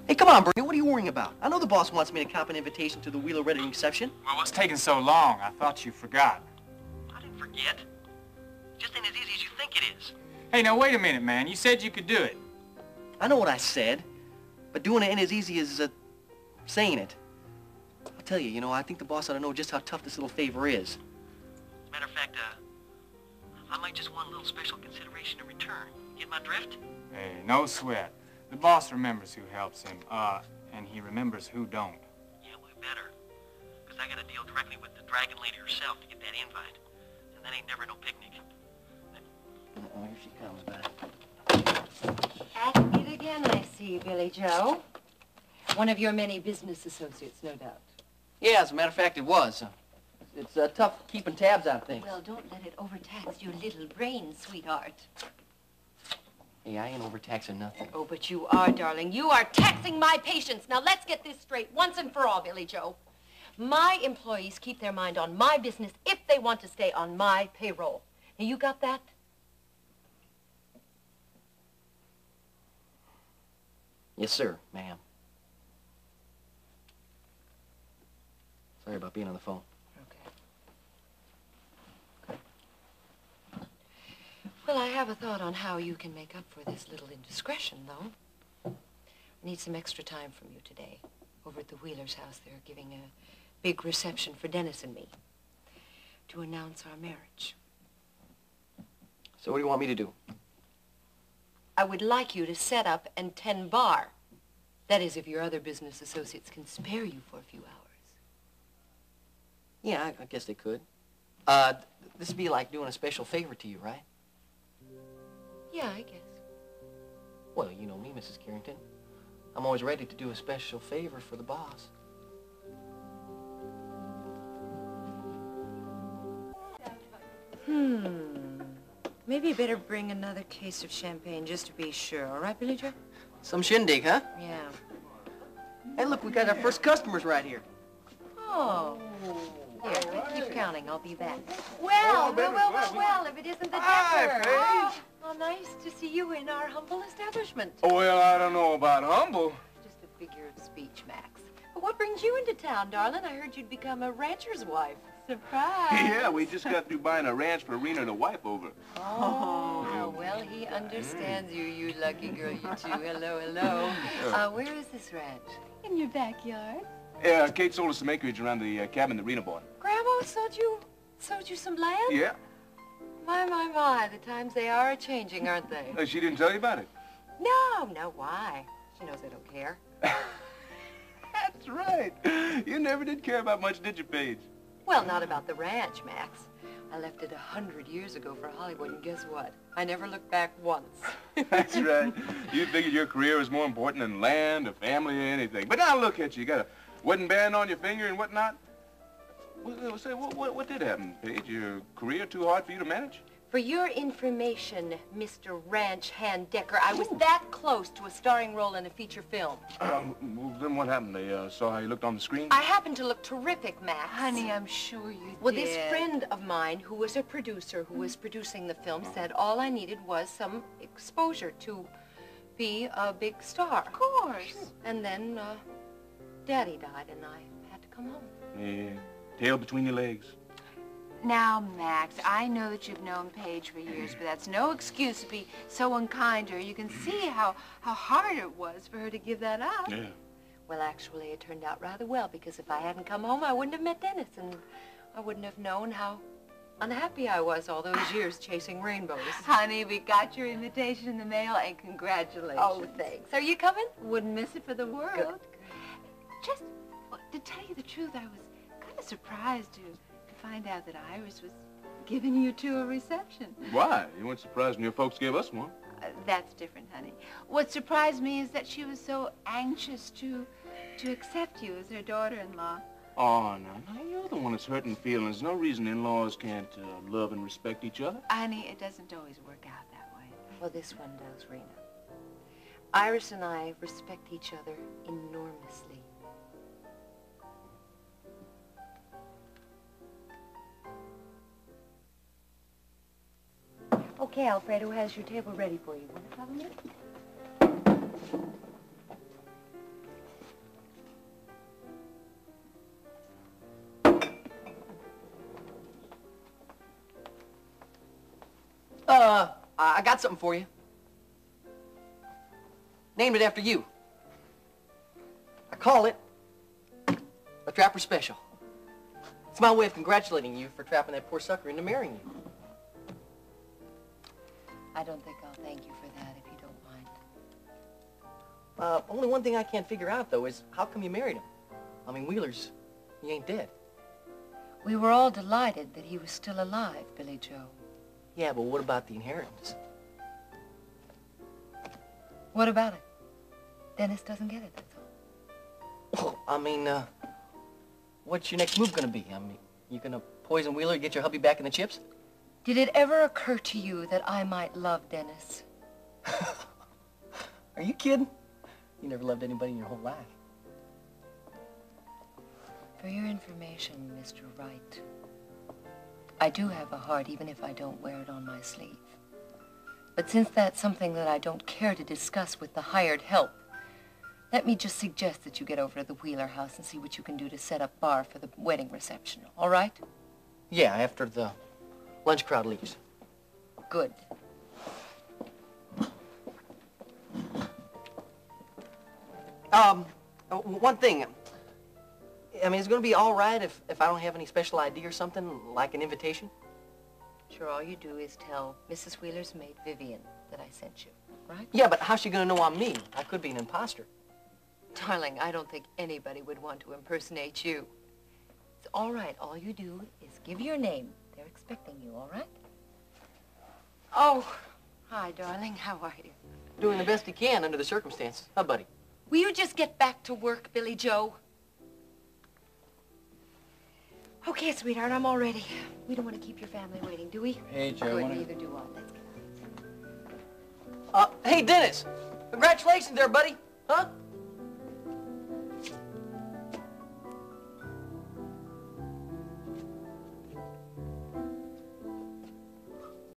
Hey, come on, Bernie, what are you worrying about? I know the boss wants me to cop an invitation to the Wheeler wedding reception. Well, what's taking so long? I thought you forgot. I didn't forget. It just ain't as easy as you think it is. Hey, now wait a minute, man. You said you could do it. I know what I said, but doing it ain't as easy as saying it. I'll tell you, I think the boss ought to know just how tough this little favor is. As a matter of fact, I might just want a little special consideration in return. Get my drift? Hey, no sweat. The boss remembers who helps him, and he remembers who don't. Yeah, we better. Because I got to deal directly with the Dragon Lady herself to get that invite. And that ain't never no picnic. Oh, here she comes back. At it again, I see, Billy Joe. One of your many business associates, no doubt. Yeah, as a matter of fact, it was. It's tough keeping tabs on things. Well, don't let it overtax your little brain, sweetheart. Hey, I ain't overtaxing nothing. Oh, but you are, darling. You are taxing my patience. Now, let's get this straight once and for all, Billy Joe. My employees keep their mind on my business if they want to stay on my payroll. Now, you got that? Yes, sir, ma'am. Sorry about being on the phone. Well, I have a thought on how you can make up for this little indiscretion, though. I need some extra time from you today. Over at the Wheeler's house, they're giving a big reception for Dennis and me to announce our marriage. So what do you want me to do? I would like you to set up and tend bar. That is, if your other business associates can spare you for a few hours. Yeah, I guess they could. This would be like doing a special favor to you, right? Yeah, I guess. Well, you know me, Mrs. Carrington. I'm always ready to do a special favor for the boss. Maybe you better bring another case of champagne just to be sure. All right, Billy Joe? Some shindig, huh? Yeah. Hey, look, we got our first customers right here. Oh. Here, keep counting. I'll be back. Well, if it isn't the Decker. Oh, nice to see you in our humble establishment. Well, I don't know about humble. Just a figure of speech, Max. But what brings you into town, darling? I heard you'd become a rancher's wife. Surprise. Yeah, we just got through buying a ranch for Rena to wife over. Oh, how well he understands you, you lucky girl, you two. Hello, hello. Where is this ranch? In your backyard. Yeah, Kate sold us some acreage around the cabin that Rena bought. Grandma sold you some land? Yeah. My, the times they are a-changing, aren't they? She didn't tell you about it? No, why? She knows I don't care. That's right. You never did care about much, did you, Paige? Well, not about the ranch, Max. I left it 100 years ago for Hollywood, and guess what? I never looked back once. That's right. You figured your career was more important than land, or family, or anything. But now look at you. You got a wedding band on your finger and whatnot. Say, what did happen, Paige? Your career too hard for you to manage? For your information, Mr. Ranch Hand Decker, I was that close to a starring role in a feature film. Well, then what happened? They saw how you looked on the screen? I happened to look terrific, Max. Honey, I'm sure you did. Well, this friend of mine, who was a producer who was producing the film, said all I needed was some exposure to be a big star. Of course. And then, Daddy died, and I had to come home. Yeah, tail between your legs. Now, Max, I know that you've known Paige for years, but that's no excuse to be so unkind to her. You can see how hard it was for her to give that up. Yeah. Well, actually, it turned out rather well, because if I hadn't come home, I wouldn't have met Dennis, and I wouldn't have known how unhappy I was all those years chasing rainbows. Honey, we got your invitation in the mail, and congratulations. Oh, thanks. Are you coming? Wouldn't miss it for the world. Good. Just, to tell you the truth, I was kind of surprised to find out that Iris was giving you two a reception. Why? You weren't surprised when your folks gave us one. That's different, honey. What surprised me is that she was so anxious to accept you as her daughter-in-law. Oh, no, you're the one that's hurting feelings. No reason in-laws can't love and respect each other. Honey, it doesn't always work out that way. Well, this one does, Rena. Iris and I respect each other enormously. Okay, Alfredo has your table ready for you. Want to cover me? I got something for you. Named it after you. I call it a Trapper Special. It's my way of congratulating you for trapping that poor sucker into marrying you. I don't think I'll thank you for that, if you don't mind. Only one thing I can't figure out, though, is how come you married him? I mean, Wheeler's, he ain't dead. We were all delighted that he was still alive, Billy Joe. Yeah, but what about the inheritance? What about it? Dennis doesn't get it, that's all. Well, I mean, what's your next move gonna be? I mean, you gonna poison Wheeler and get your hubby back in the chips? Did it ever occur to you that I might love Dennis? Are you kidding? You never loved anybody in your whole life. For your information, Mr. Wright, I do have a heart even if I don't wear it on my sleeve. But since that's something that I don't care to discuss with the hired help, let me just suggest that you get over to the Wheeler house and see what you can do to set up bar for the wedding reception, all right? Yeah, after the lunch crowd leaves. Good. One thing. I mean, is it going to be all right if I don't have any special ID or something, like an invitation? Sure, all you do is tell Mrs. Wheeler's maid, Vivian, that I sent you, right? Yeah, but how's she going to know I'm me? I could be an imposter. Darling, I don't think anybody would want to impersonate you. It's all right. All you do is give your name. They're expecting you, all right? Oh, hi, darling. How are you? Doing the best he can under the circumstances. Huh, buddy? Will you just get back to work, Billy Joe? Okay, sweetheart, I'm all ready. We don't want to keep your family waiting, do we? Hey, Joe. Good, neither do I. Let's get Hey, Dennis! Congratulations there, buddy. Huh?